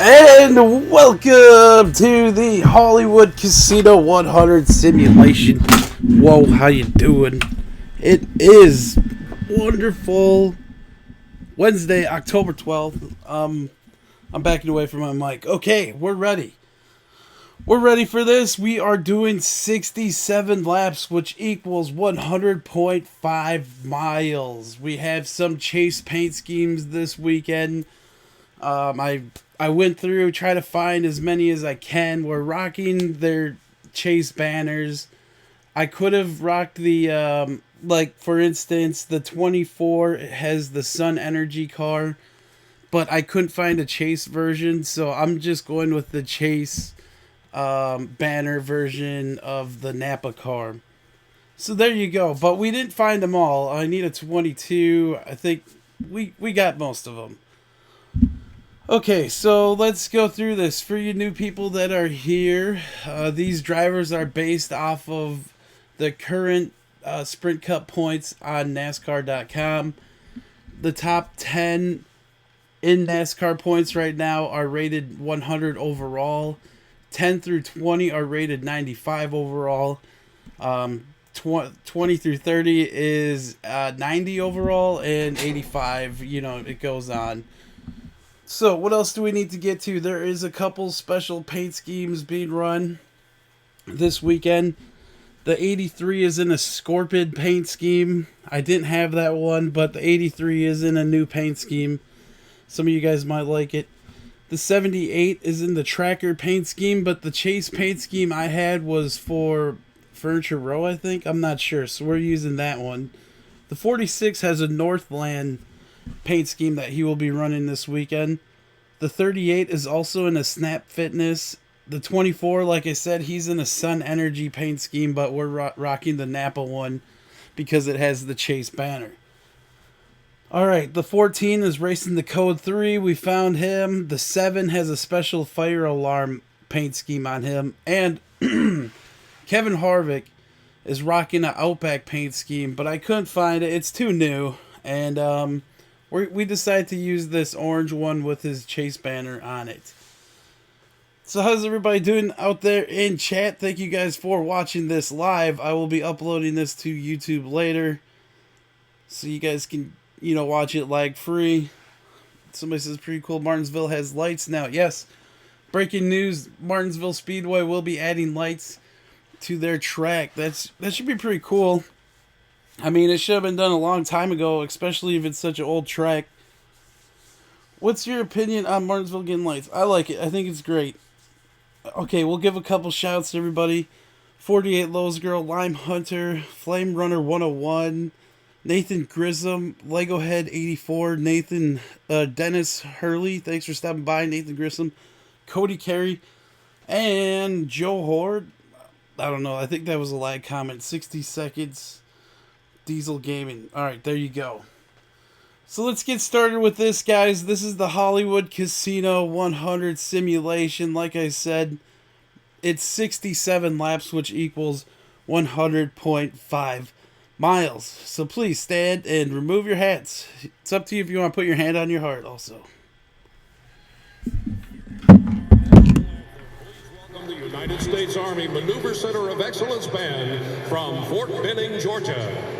And welcome to the Hollywood Casino 100 simulation. Whoa, how you doing? It is wonderful Wednesday, October 12th. I'm backing away from my mic. Okay, we're ready. We're ready for this. We are doing 67 laps, which equals 100.5 miles. We have some chase paint schemes this weekend. I went through, try to find as many as I can. We're rocking their chase banners. I could have rocked the like for instance the 24 has the Sun Energy car, but I couldn't find a chase version, so I'm just going with the chase banner version of the Napa car. So there you go. But we didn't find them all. I need a 22. I think we got most of them. Okay, so let's go through this. For you new people that are here, these drivers are based off of the current Sprint Cup points on NASCAR.com. The top 10 in NASCAR points right now are rated 100 overall. 10 through 20 are rated 95 overall. 20 through 30 is 90 overall, and 85, it goes on. So, what else do we need to get to? There is a couple special paint schemes being run this weekend. The 83 is in a Scorpid paint scheme. I didn't have that one, but the 83 is in a new paint scheme. Some of you guys might like it. The 78 is in the Tracker paint scheme, but the Chase paint scheme I had was for Furniture Row, I think. I'm not sure, so we're using that one. The 46 has a Northland paint scheme that he will be running this weekend. The 38 is also in a Snap Fitness. The 24, like I said, he's in a Sun Energy paint scheme, but we're rocking the Napa one because it has the Chase banner. Alright, the 14 is racing the Code 3. We found him. The 7 has a special fire alarm paint scheme on him. And Kevin Harvick is rocking an Outback paint scheme, but I couldn't find it. It's too new. And we decided to use this orange one with his Chase banner on it. So how's everybody doing out there in chat? Thank you guys for watching this live. I will be uploading this to YouTube later, so you guys can, watch it lag free. Somebody says pretty cool. Martinsville has lights now. Yes. Breaking news: Martinsville Speedway will be adding lights to their track. That should be pretty cool. I mean, it should have been done a long time ago, especially if it's such an old track. What's your opinion on Martinsville getting lights? I like it. I think it's great. Okay, we'll give a couple shouts to everybody. 48 Lowe's Girl, Lime Hunter, Flame Runner 101, Nathan Grissom, Lego Head 84, Nathan Dennis Hurley. Thanks for stopping by, Nathan Grissom. Cody Carey, and Joe Horde. I don't know. I think that was a lag comment. 60 seconds. Diesel Gaming. Alright, there you go. So let's get started with this, guys. This is the Hollywood Casino 100 simulation. Like I said, it's 67 laps, which equals 100.5 miles. So please stand and remove your hats. It's up to you if you want to put your hand on your heart also. Welcome the United States Army Maneuver Center of Excellence Band from Fort Benning, Georgia.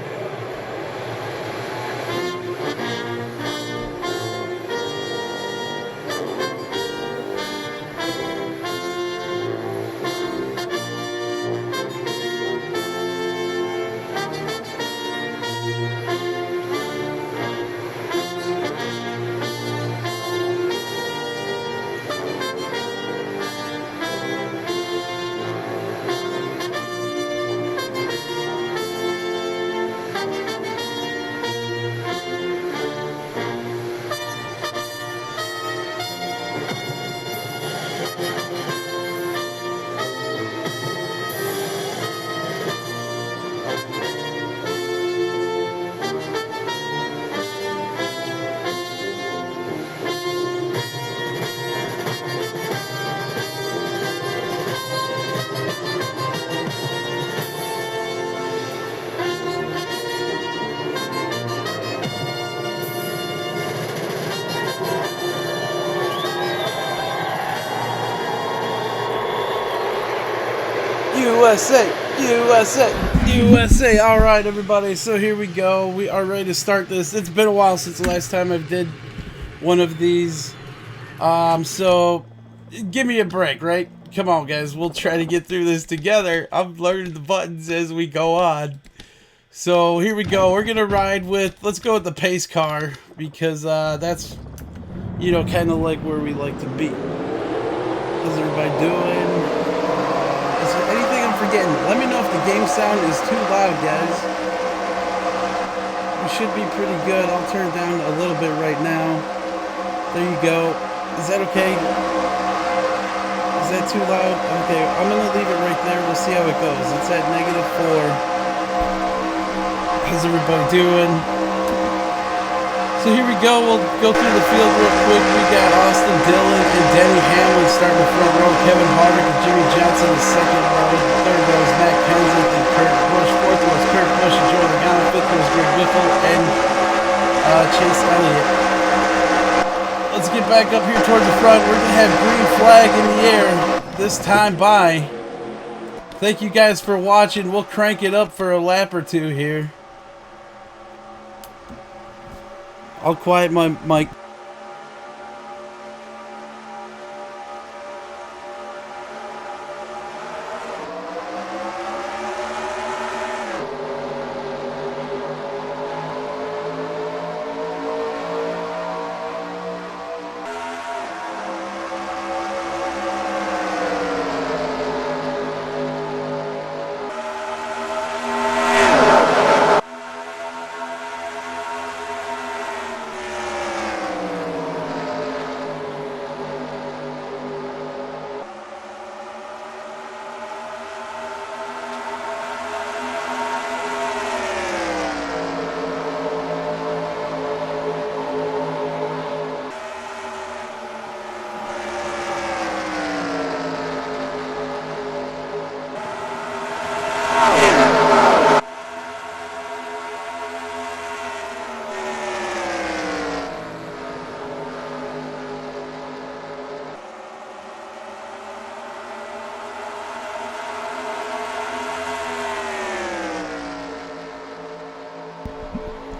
USA, USA, USA. All right, everybody. So here we go. We are ready to start this. It's been a while since the last time I did one of these. So give me a break, right? Come on, guys. We'll try to get through this together. I'm learning the buttons as we go on. So here we go. We're gonna ride with. Let's go with the pace car because that's, you know, kind of like where we like to be. How's everybody doing? Is there anything I'm forgetting? Let me know if the game sound is too loud, guys. We should be pretty good. I'll turn it down a little bit right now. There you go. Is that okay? Is that too loud? Okay, I'm gonna leave it right there. We'll see how it goes. It's at -4. How's everybody doing? So here we go. We'll go through the field real quick. We got Austin Dillon and Denny Hamlin starting the front row. Kevin Harvick and Jimmy Johnson in the second row. Third row is Matt Kenseth and Kurt Busch. Fourth row is Kurt Busch and Joey Logano. Fifth row is Greg Biffle and Chase Elliott. Let's get back up here towards the front. We're going to have green flag in the air this time by. Thank you guys for watching. We'll crank it up for a lap or two here. I'll quiet my mic.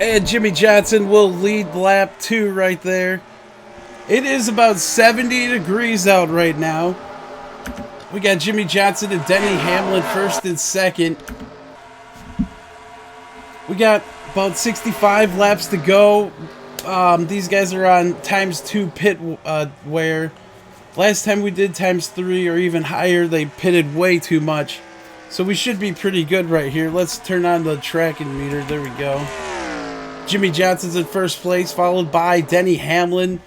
And Jimmy Johnson will lead lap 2 right there. It is about 70 degrees out right now. We got Jimmy Johnson and Denny Hamlin first and second. We got about 65 laps to go. These guys are on ×2 pit wear. Last time we did ×3 or even higher, they pitted way too much. So we should be pretty good right here. Let's turn on the tracking meter. There we go. Jimmy Johnson's in first place, followed by Denny Hamlin.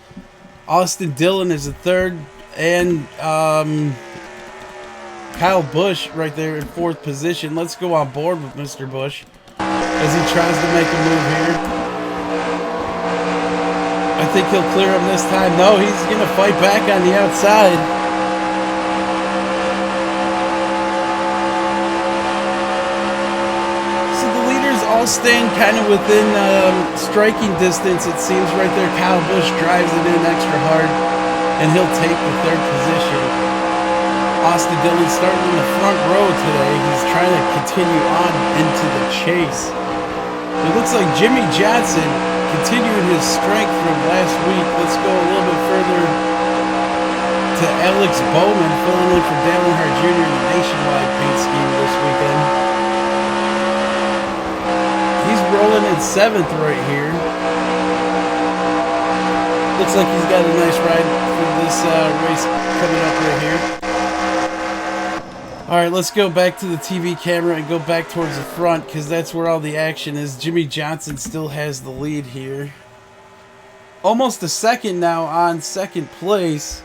Austin Dillon is in third, and Kyle Busch right there in fourth position. Let's go on board with Mr. Busch as he tries to make a move here. I think he'll clear him this time. No, he's going to fight back on the outside. All staying kind of within striking distance, it seems right there. Kyle Busch drives it in extra hard, and he'll take the third position. Austin Dillon starting in the front row today. He's trying to continue on into the chase. It looks like Jimmy Johnson continuing his strength from last week. Let's go a little bit further to Alex Bowman, filling in for Dale Earnhardt Jr. in the nationwide paint scheme this weekend. He's rolling in 7th right here. Looks like he's got a nice ride for this race coming up right here. Alright, let's go back to the TV camera and go back towards the front because that's where all the action is. Jimmy Johnson still has the lead here. Almost a second now on second place.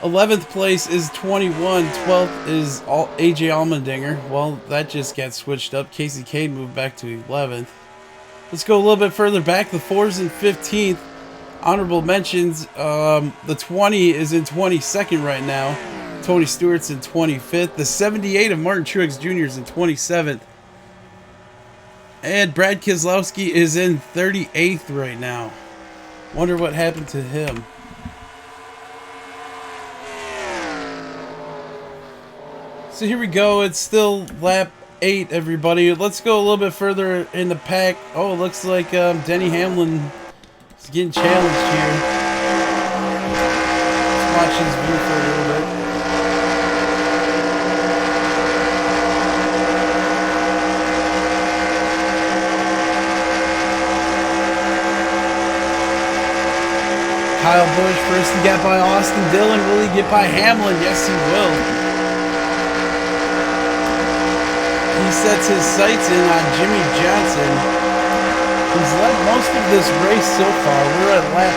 11th place is 21. 12th is AJ Allmendinger. Well, that just got switched up. Casey Kane moved back to 11th. Let's go a little bit further back. The 4's in 15th. Honorable mentions. The 20 is in 22nd right now. Tony Stewart's in 25th. The 78 of Martin Truex Jr. is in 27th. And Brad Keselowski is in 38th right now. Wonder what happened to him. So here we go. It's still lap 8, everybody. Let's go a little bit further in the pack. Oh, it looks like Denny Hamlin is getting challenged here. Let's watch his view for a little bit. Kyle Busch first to get by Austin Dillon. Will he get by Hamlin? Yes, he will. He sets his sights in on Jimmy Johnson. He's led most of this race so far. We're at lap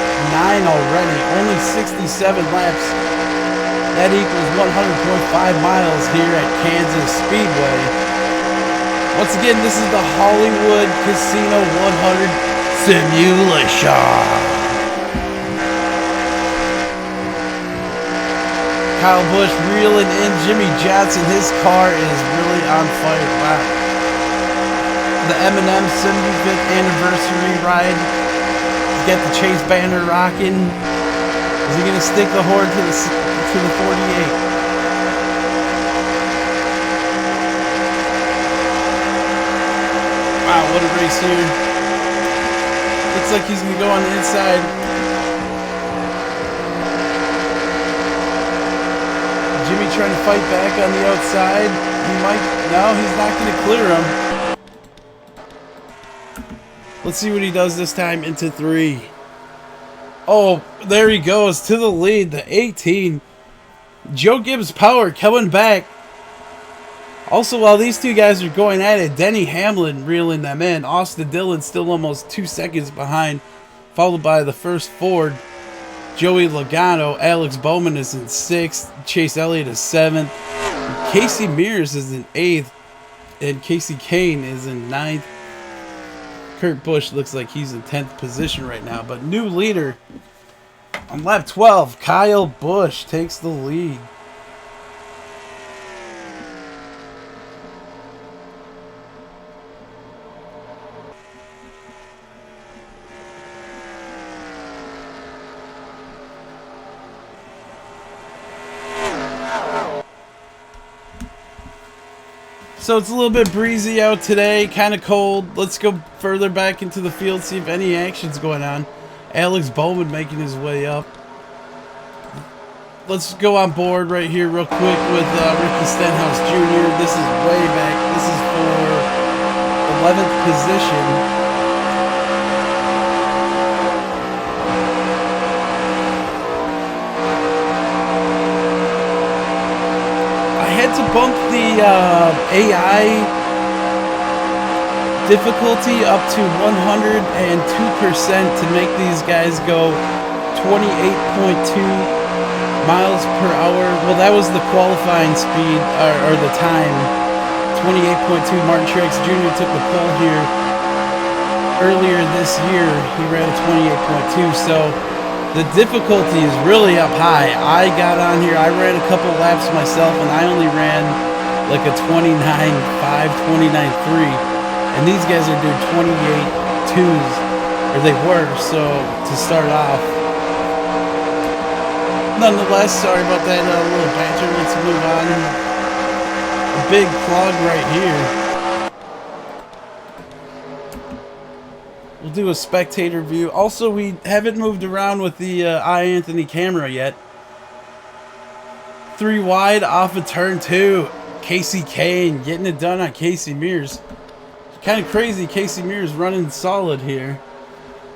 9 already. Only 67 laps. That equals 100.5 miles here at Kansas Speedway. Once again, this is the Hollywood Casino 100 simulation. Kyle Busch reeling in Jimmy Johnson. His car is really on fire. Wow. The M&M 75th anniversary ride. He's got the Chase banner rocking. Is he going to stick the horn to the 48? Wow, what a race here. Looks like he's going to go on the inside. Jimmy trying to fight back on the outside. He might. No, he's not going to clear him. Let's see what he does this time into 3. Oh, there he goes to the lead. The 18. Joe Gibbs Power coming back. Also, while these two guys are going at it, Denny Hamlin reeling them in. Austin Dillon still almost 2 seconds behind, followed by the first Ford. Joey Logano, Alex Bowman is in 6th, Chase Elliott is 7th, Casey Mears is in 8th, and Casey Kane is in 9th. Kurt Busch looks like he's in 10th position right now, but new leader on lap 12, Kyle Busch takes the lead. So it's a little bit breezy out today, kind of cold. Let's go further back into the field, see if any action's going on. Alex Bowman making his way up. Let's go on board right here real quick with Ricky Stenhouse Jr. This is way back. This is for 11th position. To bump the AI difficulty up to 102% to make these guys go 28.2 miles per hour. Well, that was the qualifying speed or the time. 28.2. Martin Truex Jr. took the pole here earlier this year. He ran a 28.2. So the difficulty is really up high. I got on here, I ran a couple laps myself, and I only ran like a 29.5, 29.3. And these guys are doing 28.2s, or they were, so to start off. Nonetheless, sorry about that little banter. Let's move on. A big clog right here. We'll do a spectator view. Also, we haven't moved around with the iAnthuny camera yet. 3 wide off of turn 2. Casey Kane getting it done on Casey Mears. Kind of crazy. Casey Mears running solid here.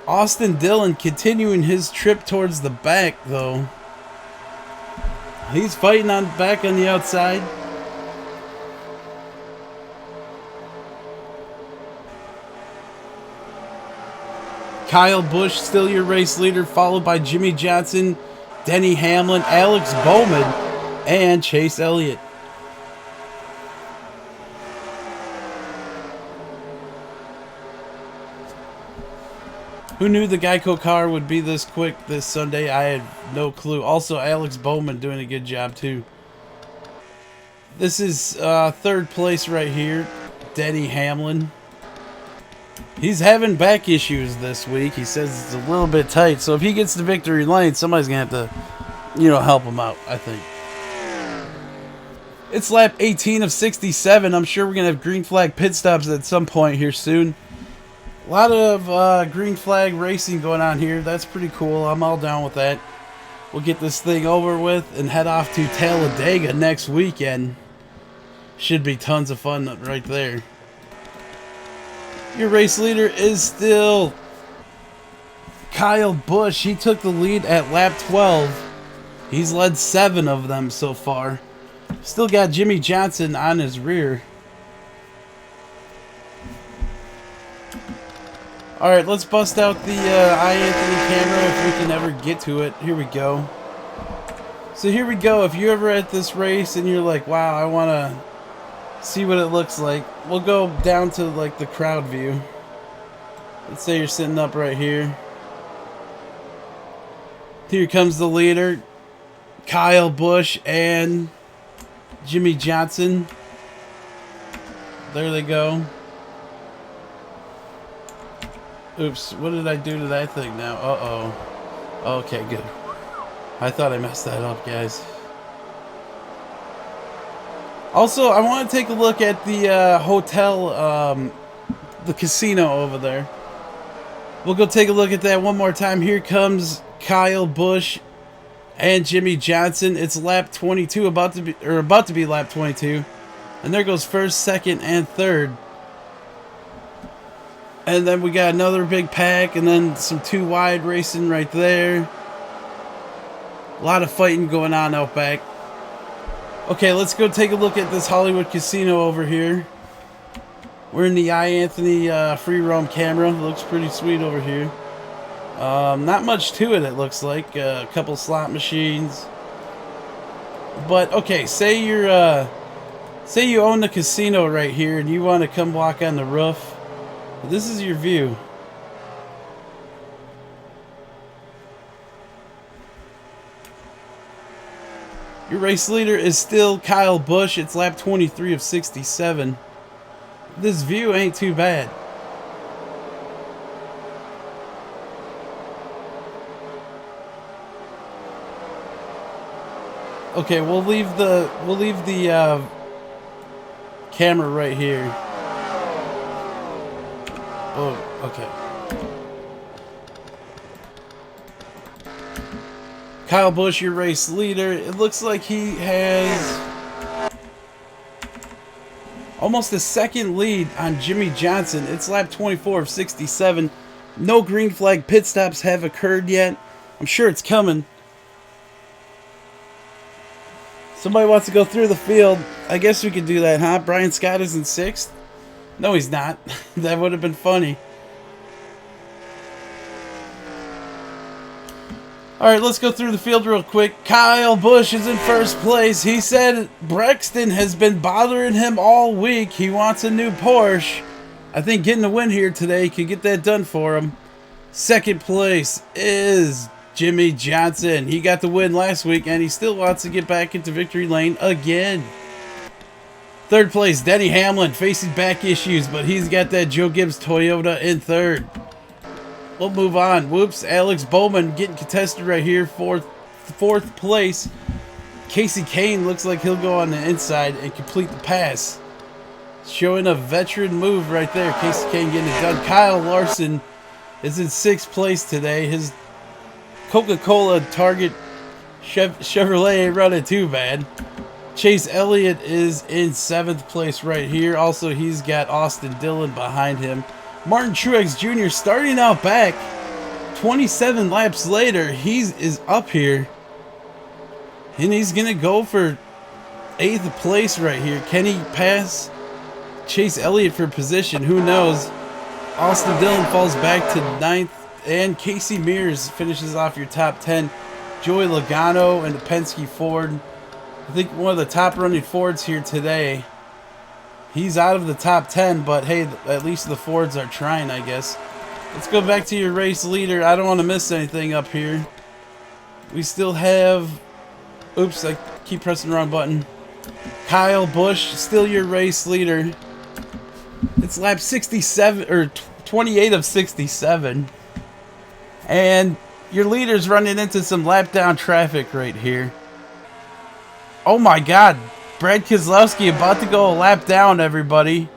Austin Dillon continuing his trip towards the back, though. He's fighting on back on the outside. Kyle Busch still your race leader, followed by Jimmy Johnson, Denny Hamlin, Alex Bowman, and Chase Elliott. Who knew the Geico car would be this quick this Sunday? I had no clue. Also, Alex Bowman doing a good job too. This is 3rd place right here, Denny Hamlin. He's having back issues this week. He says it's a little bit tight. So if he gets to victory lane, somebody's going to have to, help him out, I think. It's lap 18 of 67. I'm sure we're going to have green flag pit stops at some point here soon. A lot of green flag racing going on here. That's pretty cool. I'm all down with that. We'll get this thing over with and head off to Talladega next weekend. Should be tons of fun right there. Your race leader is still Kyle Busch. He took the lead at lap 12. He's led 7 of them so far. Still got Jimmy Johnson on his rear. Alright, let's bust out the iAnthuny camera if we can ever get to it. Here we go. So here we go. If you're ever at this race and you're like, wow, I want to see what it looks like, we'll go down to like the crowd view. Let's say you're sitting up right here. Here comes the leader, Kyle Busch and Jimmy Johnson. There they go. Oops, what did I do to that thing now? Uh-oh. Okay, good. I thought I messed that up, guys. Also, I want to take a look at the hotel, the casino over there. We'll go take a look at that one more time. Here comes Kyle Busch and Jimmy Johnson. It's lap 22, about to be lap 22. And there goes first, second, and third. And then we got another big pack, and then some 2 wide racing right there. A lot of fighting going on out back. Okay, let's go take a look at this Hollywood casino over here. We're in the iAnthuny free roam camera. It looks pretty sweet over here. Not much to it, it looks like. A couple slot machines. But, okay, say you own the casino right here and you want to come walk on the roof. This is your view. Your race leader is still Kyle Busch. It's lap 23 of 67. This view ain't too bad. Okay, we'll leave the camera right here. Oh, okay. Kyle Busch, your race leader. It looks like he has almost a second lead on Jimmy Johnson. It's lap 24 of 67. No green flag pit stops have occurred yet. I'm sure it's coming. Somebody wants to go through the field. I guess we could do that, huh? Brian Scott is in 6th? No, he's not. That would have been funny. Alright, let's go through the field real quick. Kyle Busch is in first place. He said Brexton has been bothering him all week. He wants a new Porsche. I think getting a win here today could get that done for him. Second place is Jimmy Johnson. He got the win last week, and he still wants to get back into victory lane again. Third place, Denny Hamlin, facing back issues, but he's got that Joe Gibbs Toyota in third. We'll move on. Whoops, Alex Bowman getting contested right here, fourth place. Casey Kane looks like he'll go on the inside and complete the pass. Showing a veteran move right there. Casey Kane getting it done. Kyle Larson is in 6th place today. His Coca-Cola Target Chevrolet ain't running too bad. Chase Elliott is in 7th place right here. Also, he's got Austin Dillon behind him. Martin Truex Jr. starting out back. 27 laps later, he is up here. And he's going to go for 8th place right here. Can he pass Chase Elliott for position? Who knows? Austin Dillon falls back to 9th. And Casey Mears finishes off your top 10. Joey Logano and the Penske Ford. I think one of the top running Fords here today. He's out of the top 10, but hey, at least the Fords are trying, I guess. Let's go back to your race leader. I don't want to miss anything up here. We still have... Oops, I keep pressing the wrong button. Kyle Busch, still your race leader. It's lap 67, or 28 of 67. And your leader's running into some lap down traffic right here. Oh my God. Brad Keselowski about to go a lap down, everybody.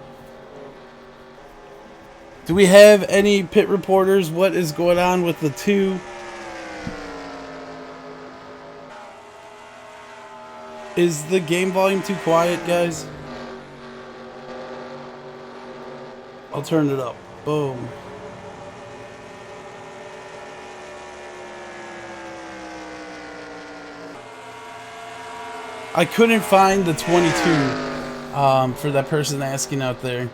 Do we have any pit reporters? What is going on with the two? Is the game volume too quiet, guys? I'll turn it up. Boom. I couldn't find the 22 for that person asking out there.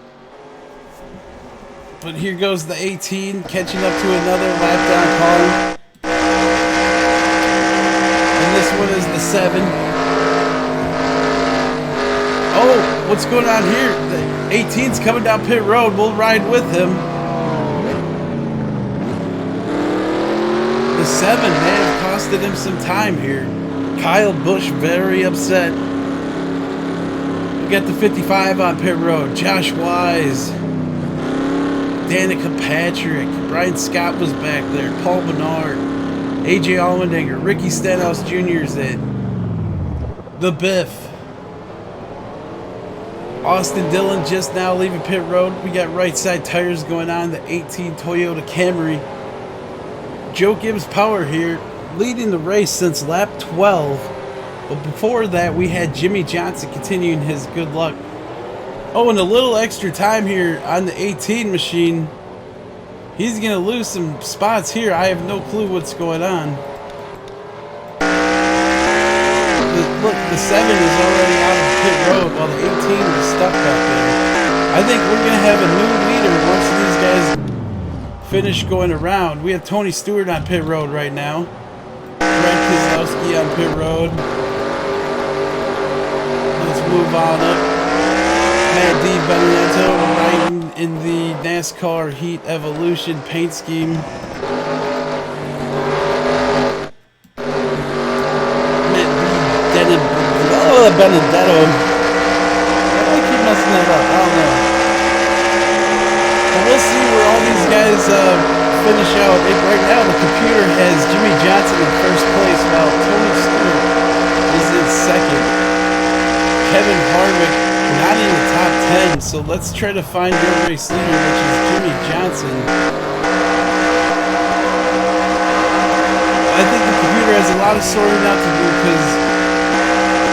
But here goes the 18 catching up to another lap down car. And this one is the 7. Oh, what's going on here? The 18's coming down pit road. We'll ride with him. The 7 may have costed him some time here. Kyle Busch very upset. We got the 55 on pit road. Josh Wise. Danica Patrick. Brian Scott was back there. Paul Menard. AJ Allmendinger. Ricky Stenhouse Jr. is in. The Biff. Austin Dillon just now leaving pit road. We got right side tires going on. The 18 Toyota Camry. Joe Gibbs Power here, leading the race since lap 12. But before that, we had Jimmy Johnson continuing his good luck. Oh, and a little extra time here on the 18 machine. He's going to lose some spots here. I have no clue what's going on. Look, the 7 is already out of pit road while the 18 is stuck back there. I think we're going to have a new leader once these guys finish going around. We have Tony Stewart on pit road right now. Brad Keselowski on pit road. Let's move on up. Matt D. Benedetto riding in the NASCAR Heat Evolution paint scheme. Benedetto. I keep messing that up. I don't know. But we'll see where all these guys finish out. Right now, the computer has Jimmy Johnson in first place, while Tony Stewart is in second. Kevin Harvick not in the top 10. So let's try to find your race leader, which is Jimmy Johnson. I think the computer has a lot of sorting out to do because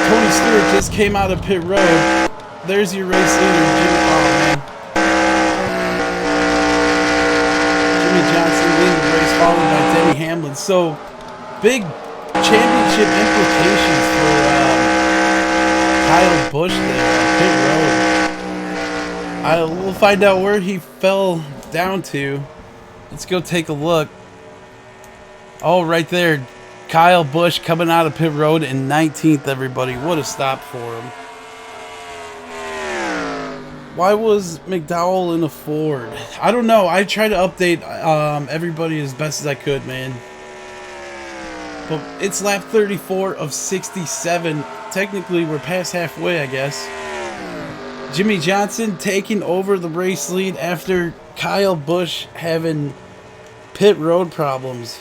Tony Stewart just came out of pit road. There's your race leader, Jimmy. Oh, man. Jimmy Johnson leading the race, followed by Denny Hamlin. So, big championship implications for Kyle Busch there on pit road. We'll find out where he fell down to. Let's go take a look. Oh, right there. Kyle Busch coming out of pit road in 19th, everybody. What a stop for him. Why was McDowell in a Ford? I don't know. I tried to update everybody as best as I could, man. But it's lap 34 of 67. Technically, we're past halfway, I guess. Jimmy Johnson taking over the race lead after Kyle Busch having pit road problems.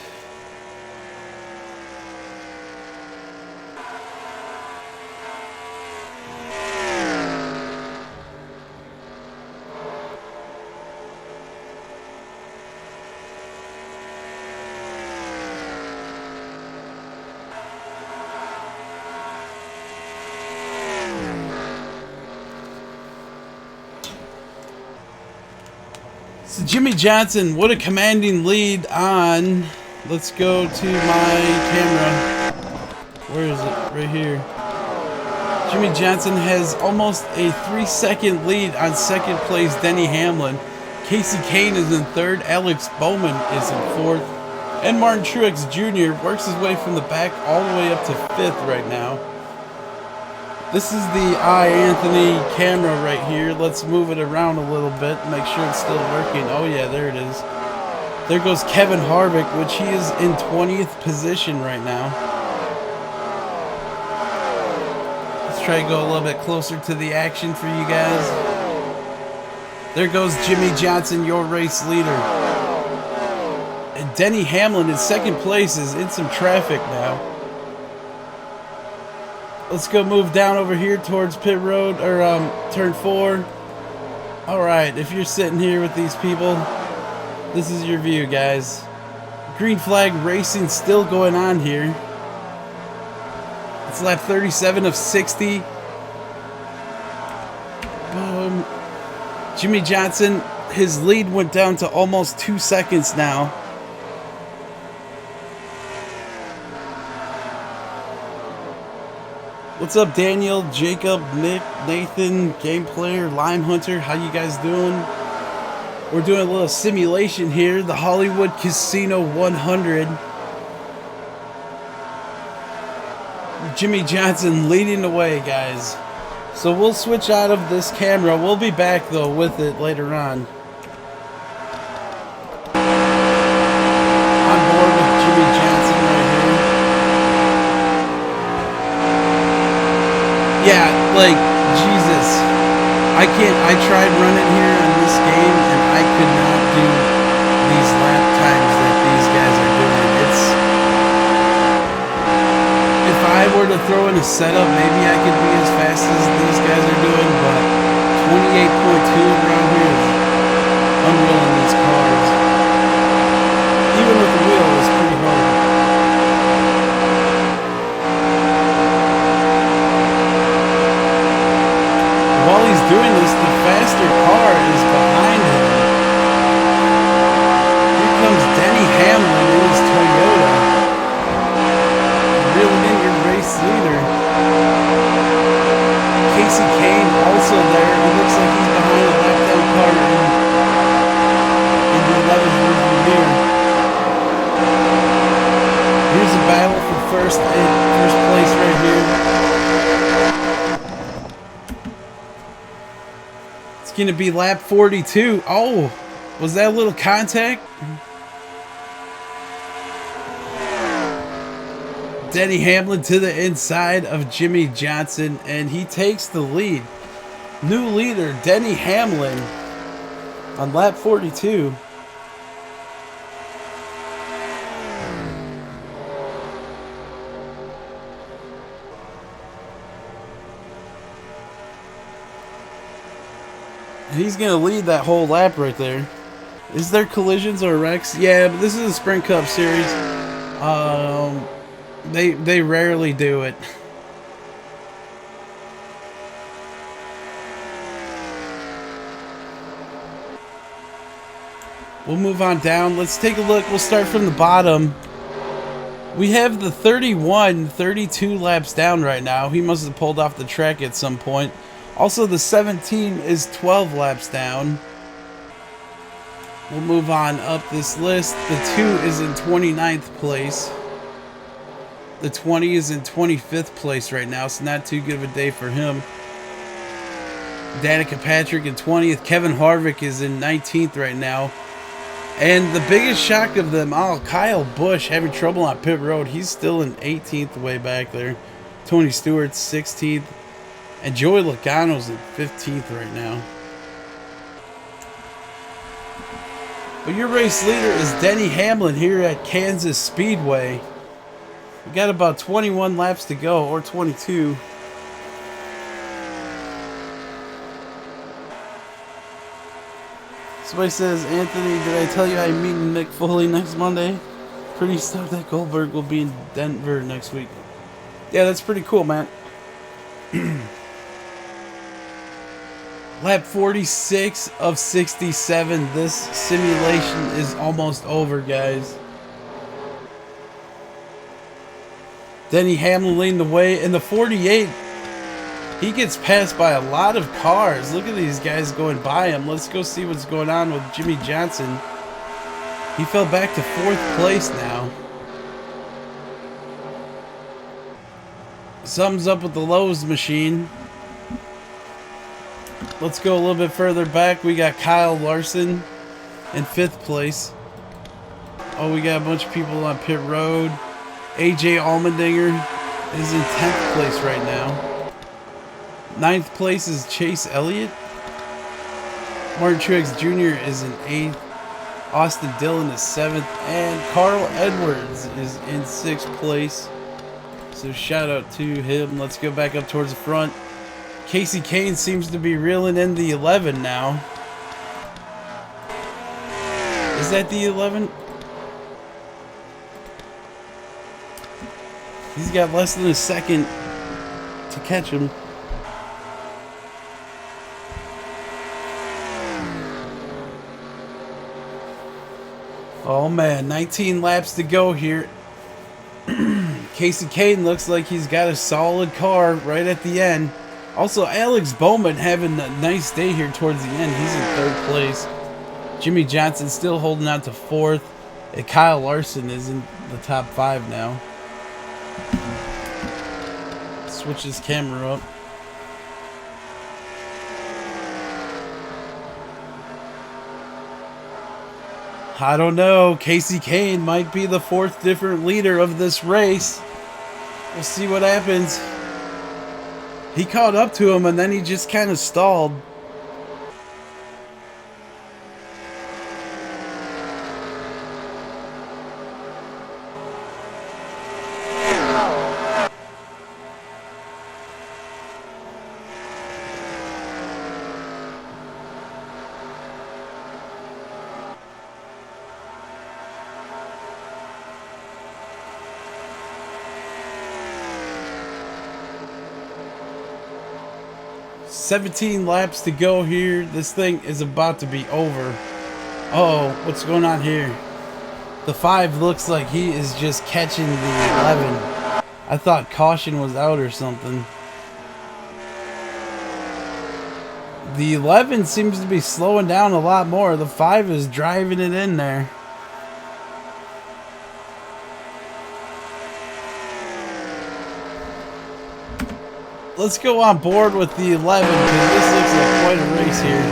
So Jimmy Johnson, what a commanding lead on. Let's go to my camera. Where is it? Right here. Jimmy Johnson has almost a 3-second lead on second place Denny Hamlin. Casey Kane is in third. Alex Bowman is in fourth. And Martin Truex Jr. works his way from the back all the way up to fifth right now. This is the iAnthuny camera right here. Let's move it around a little bit, make sure it's still working. Oh yeah, there it is. There goes Kevin Harvick, which he is in 20th position right now. Let's try to go a little bit closer to the action for you guys. There goes Jimmy Johnson, your race leader. And Denny Hamlin in second place is in some traffic now. Let's go move down over here towards pit road, or turn 4. Alright, if you're sitting here with these people, this is your view, guys. Green flag racing still going on here. It's lap 37 of 60. Boom. Jimmie Johnson, his lead went down to almost 2 seconds now. What's up, Daniel, Jacob, Nick, Nathan, Game Player, Lime Hunter? How you guys doing? We're doing a little simulation here. The Hollywood Casino 100. Jimmie Johnson leading the way, guys. So we'll switch out of this camera. We'll be back, though, with it later on. On board with Jimmie Johnson right here. Yeah, like, Jesus. I tried running here in this game, and I could not do these lap times that these guys are doing. If I were to throw in a setup, maybe I could be as fast as these guys are doing, but 28.2 around here is unreal in these cars. Even with the wheel, it's pretty hard. While he's doing this, the faster car is behind him. Here comes Denny Hamlin in his Toyota. Reeling in your race leader. Casey Kane also there. It looks like he's behind a lap down car in the 11th rearview mirror. Here's a battle for first place right here. It's going to be lap 42. Oh, was that a little contact? Denny Hamlin to the inside of Jimmie Johnson, and he takes the lead. New leader, Denny Hamlin, on lap 42. And he's going to lead that whole lap right there. Is there collisions or wrecks? Yeah, but this is a Sprint Cup series. They rarely do it. We'll move on down. Let's take a look. We'll start from the bottom. We have the 32 laps down right now. He must have pulled off the track at some point. Also, the 17 is 12 laps down. We'll move on up this list. The 2 is in 29th place. The 20 is in 25th place right now, so not too good of a day for him. Danica Patrick in 20th. Kevin Harvick is in 19th right now. And the biggest shock of them all, Kyle Busch having trouble on pit road. He's still in 18th way back there. Tony Stewart's 16th. And Joey Logano's in 15th right now. But your race leader is Denny Hamlin here at Kansas Speedway. We got about 21 laps to go, or 22. Somebody says, Anthony, did I tell you I'm meeting Mick Foley next Monday? Pretty stoked that Goldberg will be in Denver next week. Yeah, that's pretty cool, man. Lap 46 of 67. This simulation is almost over, guys. Denny Hamlin leading the way. In the 48, he gets passed by a lot of cars. Look at these guys going by him. Let's go see what's going on with Jimmie Johnson. He fell back to 4th place now. Something's up with the Lowe's machine. Let's go a little bit further back. We got Kyle Larson in 5th place. Oh, we got a bunch of people on pit road. AJ Allmendinger is in 10th place right now. 9th place is Chase Elliott. Martin Truex Jr. is in 8th. Austin Dillon is 7th. And Carl Edwards is in 6th place. So shout out to him. Let's go back up towards the front. Casey Kane seems to be reeling in the 11 now. Is that the 11? He's got less than a second to catch him. Oh man, 19 laps to go here. Casey Kane looks like he's got a solid car right at the end. Also, Alex Bowman having a nice day here towards the end. He's in 3rd place. Jimmy Johnson still holding out to 4th. And Kyle Larson is in the top 5 now. Switch his camera up. I don't know. Casey Kane might be the 4th different leader of this race. We'll see what happens. He caught up to him and then he just kind of stalled. "17 laps to go here. This thing is about to be over." Oh, what's going on here? The 5 looks like he is just catching the 11. I thought caution was out or something. The 11 seems to be slowing down a lot more. The 5 is driving it in there. Let's go on board with the 11 because this looks like quite a race here.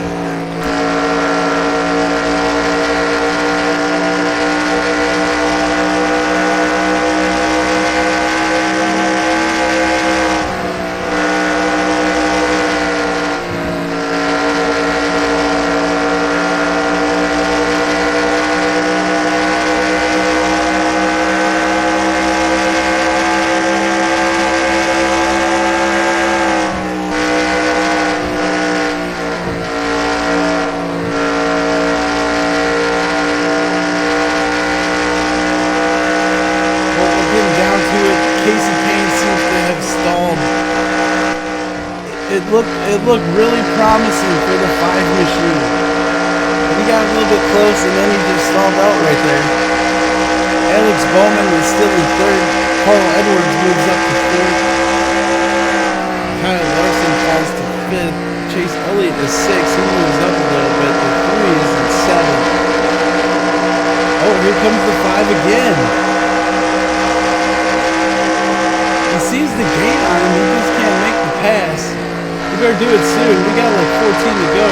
It looked really promising for the 5 machine. He got a little bit close and then he just stalled out right there. Alex Bowman is still in 3rd. Carl Edwards moves up to 4th. Kyle Larson falls to 5th. Chase Elliott is 6th. He moves up a little bit. The 3 is in 7th. Oh, here comes the 5 again. He sees the gate on him. He just can't make the pass. We better do it soon. We got like 14 to go.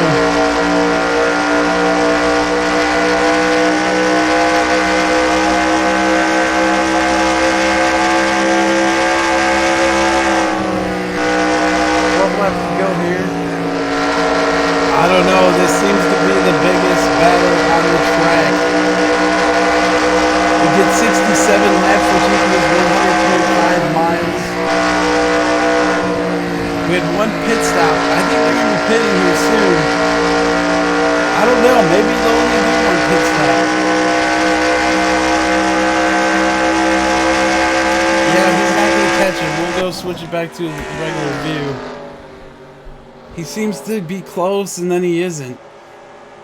I don't know, this seems to be the biggest battle on the track. We did 67 laps, which equals 100.5 miles. We had 1 pit stop. I think they're going to be pitting here soon. I don't know, maybe they'll only do 1 pit stop. Yeah, he's not going to catch it. We'll go switch it back to the regular view. He seems to be close, and then he isn't.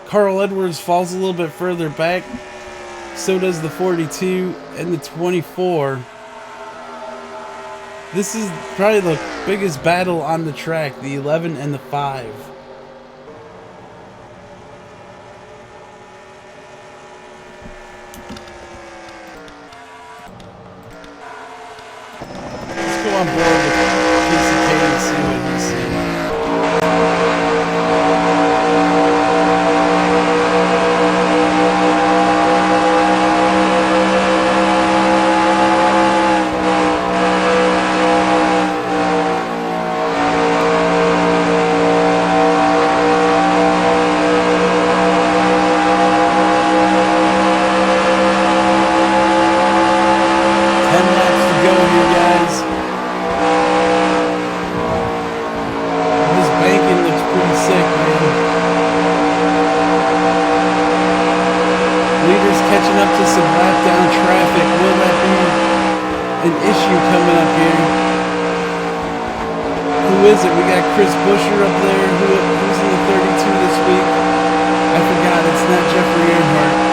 Carl Edwards falls a little bit further back. So does the 42 and the 24. This is probably the biggest battle on the track, the 11 and the 5. Let's go on board with PCK and see what he's seeing. Go here, guys. an issue coming up here. Who is it? We got Chris Buescher up there. Who's in the 32 this week? I forgot. It's not Jeffrey Earnhardt.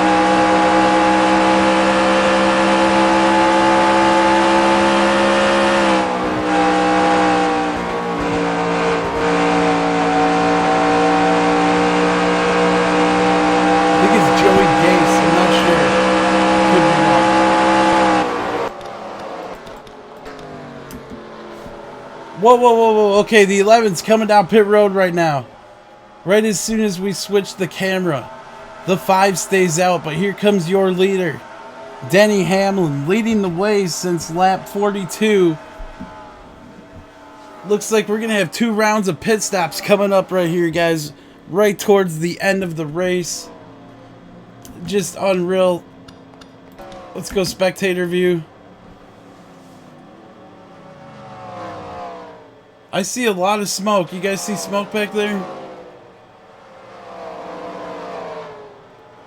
I think it's Joey Gase. I'm not sure. Could be wrong. Whoa, whoa, whoa, whoa. Okay, the 11's coming down pit road right now. Right as soon as we switch the camera. The 5 stays out, but here comes your leader. Denny Hamlin leading the way since lap 42. Looks like we're going to have 2 rounds of pit stops coming up right here, guys. Right towards the end of the race. Just unreal. Let's go spectator view. I see a lot of smoke. You guys see smoke back there?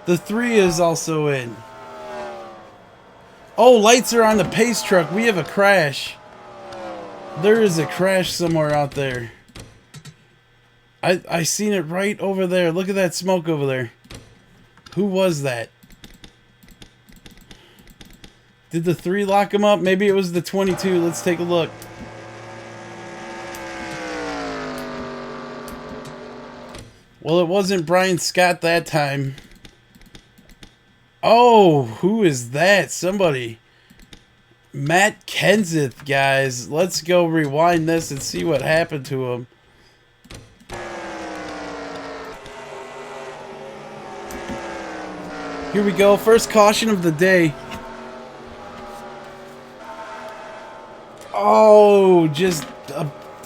The 3 is also in. Oh, lights are on the pace truck. We have a crash. There is a crash somewhere out there. I seen it right over there. Look at that smoke over there. Who was that? Did the 3 lock him up? Maybe it was the 22. Let's take a look. Well, it wasn't Brian Scott that time. Oh, who is that? Somebody. Matt Kenseth, guys. Let's go rewind this and see what happened to him. Here we go. First caution of the day. Oh, just,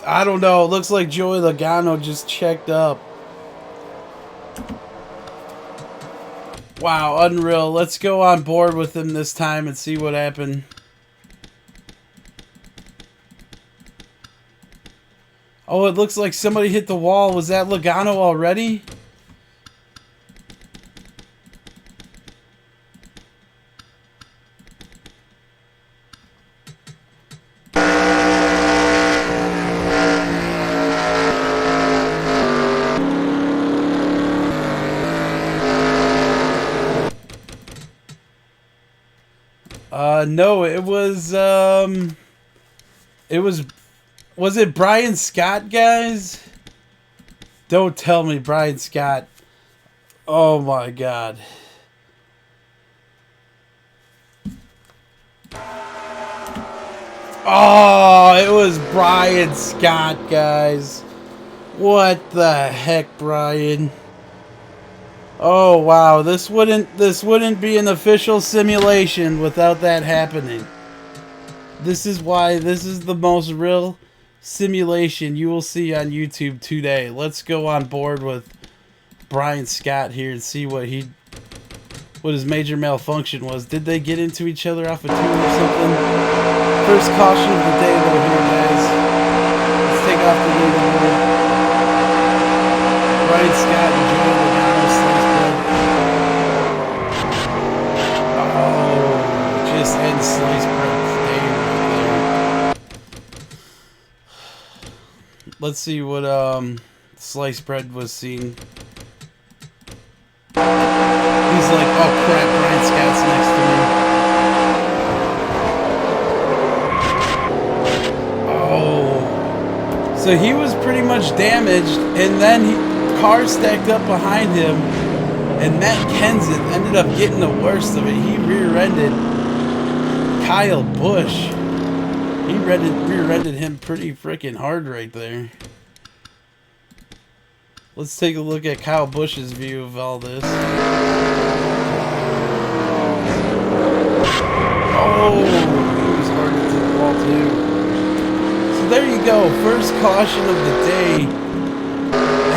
I don't know. It looks like Joey Logano just checked up. Wow, unreal. Let's go on board with him this time and see what happened. Oh, it looks like somebody hit the wall. Was that Logano already? No, was it Brian Scott, guys? Don't tell me Brian Scott. Oh my God. Oh, it was Brian Scott, guys. What the heck, Brian? Oh wow, this wouldn't be an official simulation without that happening. This is why this is the most real simulation you will see on YouTube today. Let's go on board with Brian Scott here and see what his major malfunction was. Did they get into each other off a tune or something? First caution of the day though here, guys. Let's take off the leaderboard. Brian Scott and Joey Logano slice bread. Oh, just end slice bread day right there. Let's see what sliced bread was seen. He's like, oh crap, Brian Scott's next to me. Oh. So he was pretty much damaged, and then car stacked up behind him, and Matt Kenseth ended up getting the worst of it. He rear-ended Kyle Busch. He rear-ended him pretty freaking hard right there. Let's take a look at Kyle Busch's view of all this. Oh, he was hard into the wall too. So there you go, first caution of the day.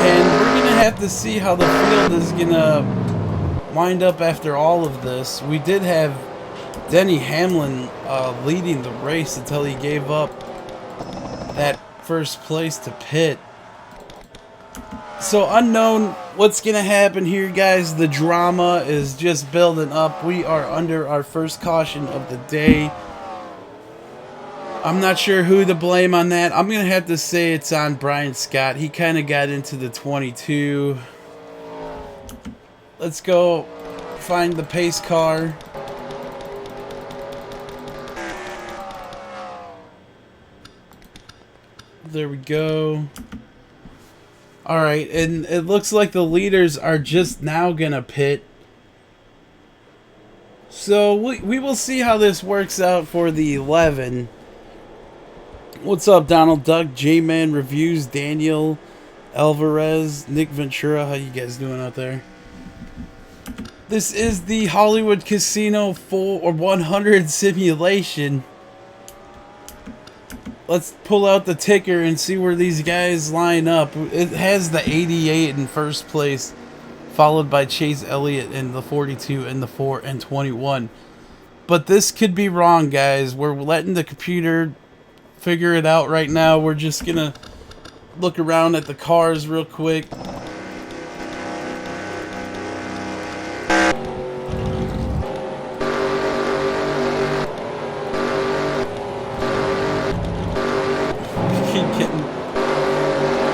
And we're going to have to see how the field is going to wind up after all of this. We did have Denny Hamlin leading the race until he gave up that first place to pit. So unknown what's going to happen here, guys. The drama is just building up. We are under our first caution of the day. I'm not sure who to blame on that. I'm going to have to say it's on Brian Scott. He kind of got into the 22. Let's go find the pace car. There we go. Alright, and it looks like the leaders are just now going to pit. So we will see how this works out for the 11. What's up, Donald Duck, J-Man Reviews, Daniel Alvarez, Nick Ventura? How you guys doing out there? This is the Hollywood Casino 100 simulation. Let's pull out the ticker and see where these guys line up. It has the 88 in first place, followed by Chase Elliott in the 42 and the 4 and 21. But this could be wrong, guys. We're letting the computer figure it out right now. We're just gonna look around at the cars real quick. Keep getting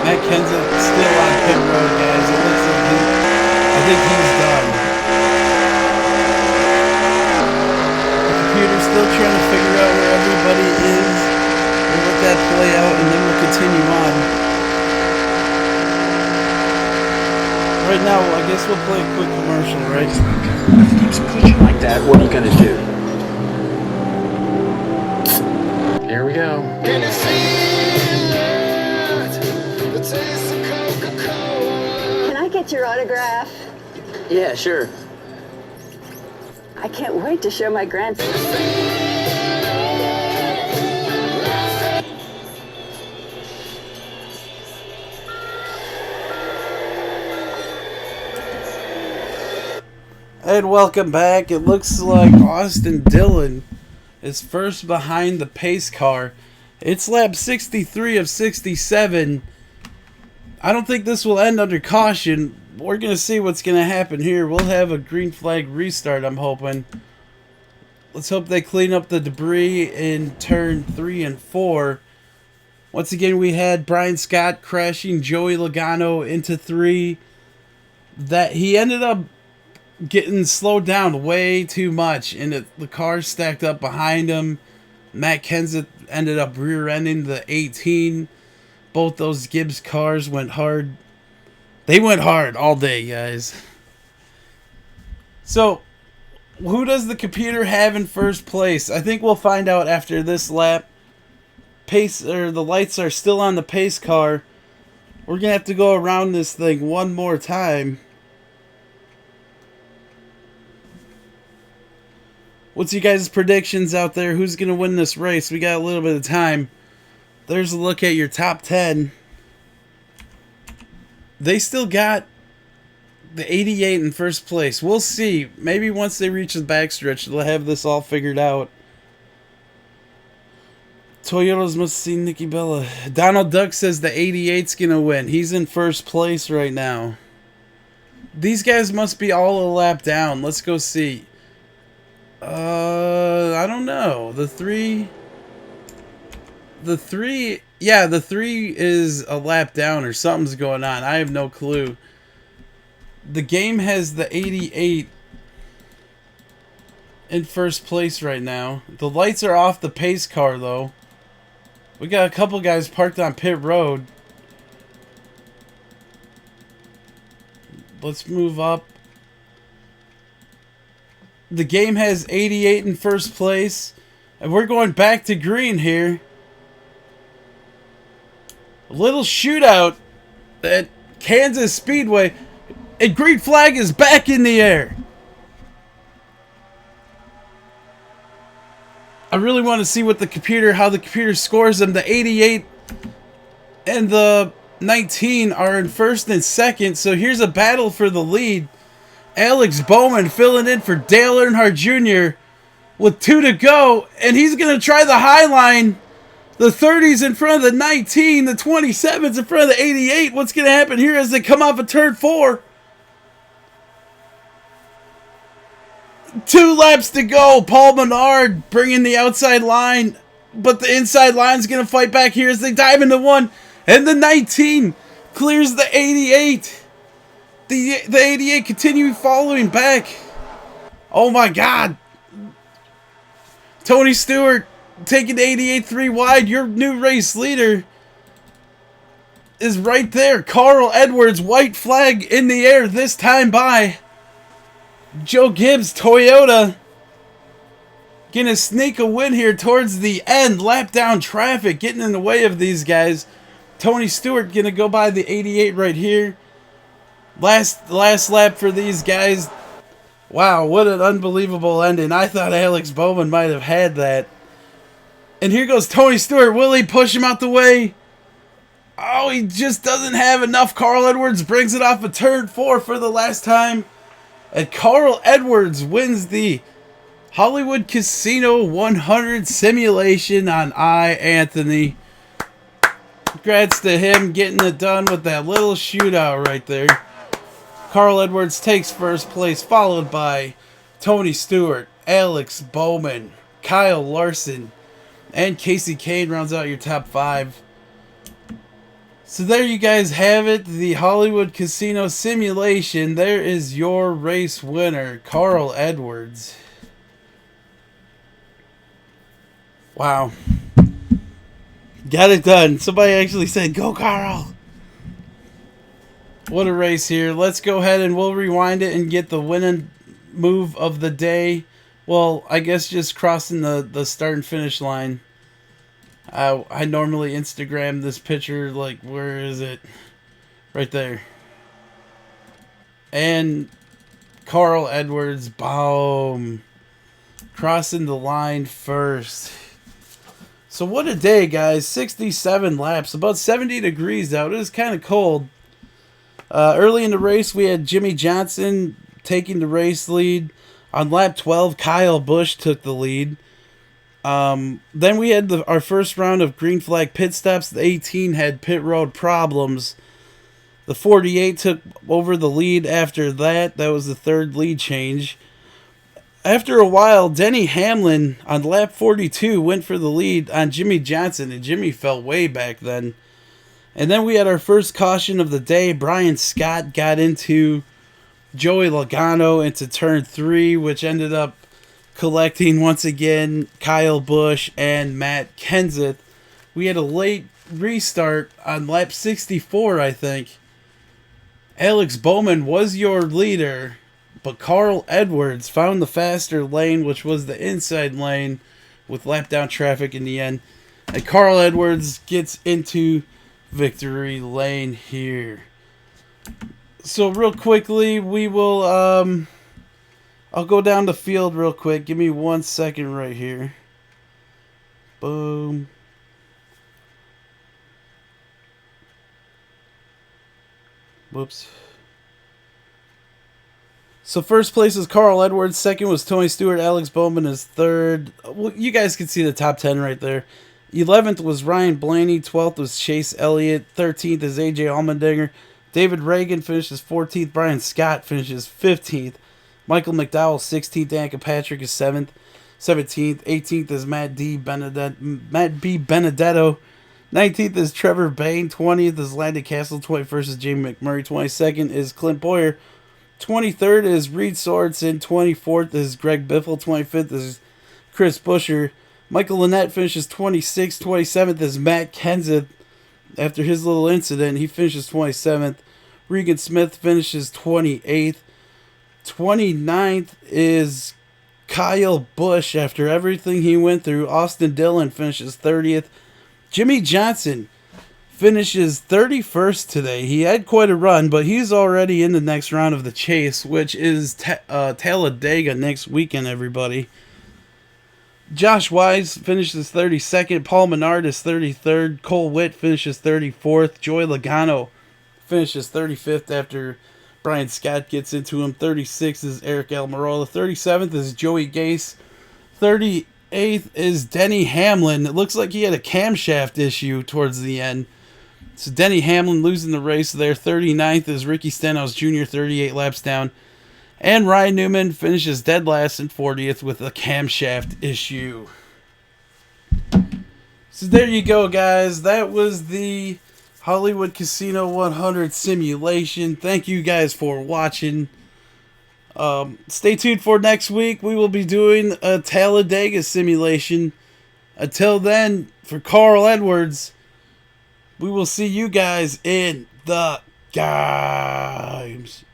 Matt Kenseth still on pit road, guys. It looks like I think he's done. The computer's still trying to figure out where everybody is. We'll let that play out and then we'll continue on. Right now, I guess we'll play a quick commercial, right? If it keeps pushing like that, what are you gonna do? Here we go. Can you feel it? The taste of Coca-Cola. Can I get your autograph? Yeah, sure. I can't wait to show my grandson. And welcome back. It looks like Austin Dillon is first behind the pace car. It's lap 63 of 67. I don't think this will end under caution. We're going to see what's going to happen here. We'll have a green flag restart, I'm hoping. Let's hope they clean up the debris in turn 3 and 4. Once again, we had Brian Scott crashing Joey Logano into 3. That he ended up getting slowed down way too much, and the car stacked up behind him. Matt Kenseth ended up rear-ending the 18. Both those Gibbs cars went hard. They went hard all day, guys. So, who does the computer have in first place? I think we'll find out after this lap. The lights are still on the pace car. We're gonna have to go around this thing one more time. What's you guys' predictions out there? Who's going to win this race? We got a little bit of time. There's a look at your top 10. They still got the 88 in first place. We'll see. Maybe once they reach the backstretch, they'll have this all figured out. Toyotas must see Nikki Bella. Donald Duck says the 88's going to win. He's in first place right now. These guys must be all a lap down. Let's go see. I don't know. The 3 is a lap down or something's going on. I have no clue. The game has the 88 in first place right now. The lights are off the pace car, though. We got a couple guys parked on pit road. Let's move up. The game has 88 in first place. And we're going back to green here. A little shootout at Kansas Speedway. And green flag is back in the air. I really want to see how the computer scores them. The 88 and the 19 are in first and second. So here's a battle for the lead. Alex Bowman filling in for Dale Earnhardt Jr. with 2 to go. And he's going to try the high line. The 30's in front of the 19. The 27's in front of the 88. What's going to happen here as they come off of turn 4? 2 laps to go. Paul Menard bringing the outside line. But the inside line's going to fight back here as they dive into one. And the 19 clears the 88. The 88 continuing following back. Oh my God. Tony Stewart taking the 88 3 wide. Your new race leader is right there. Carl Edwards, white flag in the air, this time by Joe Gibbs Toyota. Gonna sneak a win here towards the end. Lap down traffic getting in the way of these guys. Tony Stewart gonna go by the 88 right here. Last lap for these guys. Wow, what an unbelievable ending. I thought Alex Bowman might have had that. And here goes Tony Stewart. Will he push him out the way? Oh, he just doesn't have enough. Carl Edwards brings it off of turn 4 for the last time. And Carl Edwards wins the Hollywood Casino 100 simulation on iAnthuny. Congrats to him getting it done with that little shootout right there. Carl Edwards takes first place, followed by Tony Stewart, Alex Bowman, Kyle Larson, and Casey Kane rounds out your top 5. So there you guys have it, the Hollywood Casino simulation. There is your race winner, Carl Edwards. Wow. Got it done. Somebody actually said, "Go, Carl." What a race here. Let's go ahead and we'll rewind it and get the winning move of the day. Well, I guess just crossing the start and finish line. I normally Instagram this picture, like, where is it? Right there. And Carl Edwards, boom. Crossing the line first. So what a day, guys. 67 laps. About 70 degrees out. It was kind of cold. Early in the race, we had Jimmy Johnson taking the race lead. On lap 12, Kyle Busch took the lead. Then we had our first round of green flag pit stops. The 18 had pit road problems. The 48 took over the lead after that. That was the third lead change. After a while, Denny Hamlin on lap 42 went for the lead on Jimmy Johnson, and Jimmy fell way back then. And then we had our first caution of the day. Brian Scott got into Joey Logano into turn 3, which ended up collecting once again Kyle Busch and Matt Kenseth. We had a late restart on lap 64, I think. Alex Bowman was your leader, but Carl Edwards found the faster lane, which was the inside lane, with lap down traffic in the end. And Carl Edwards gets into victory lane here. So real quickly, we will I'll go down the field real quick. Give me 1 second right here. Boom. Whoops. So first place was Carl Edwards. Second was Tony Stewart. Alex Bowman is third. Well, you guys can see the top 10 right there. 11th was Ryan Blaney. 12th was Chase Elliott. 13th is AJ Allmendinger. David Reagan finishes 14th. Brian Scott finishes 15th. Michael McDowell 16th. Danica Patrick is 7th. 17th. 18th is Matt B. Benedetto. 19th is Trevor Bayne. 20th is Landon Castle. 21st is Jamie McMurray. 22nd is Clint Boyer. 23rd is Reed Sorensen. 24th is Greg Biffle. 25th is Chris Buescher. Michael Lynette finishes 26th. 27th is Matt Kenseth. After his little incident, he finishes 27th. Regan Smith finishes 28th. 29th is Kyle Busch. After everything he went through, Austin Dillon finishes 30th. Jimmy Johnson finishes 31st today. He had quite a run, but he's already in the next round of the chase, which is Talladega next weekend, everybody. Josh Wise finishes 32nd. Paul Menard is 33rd. Cole Witt finishes 34th. Joey Logano finishes 35th after Brian Scott gets into him. 36th is Eric Almirola. 37th is Joey Gase. 38th is Denny Hamlin. It looks like he had a camshaft issue towards the end. So Denny Hamlin losing the race there. 39th is Ricky Stenhouse Jr., 38 laps down. And Ryan Newman finishes dead last in 40th with a camshaft issue. So there you go, guys. That was the Hollywood Casino 100 simulation. Thank you guys for watching. Stay tuned for next week. We will be doing a Talladega simulation. Until then, for Carl Edwards, we will see you guys in the games.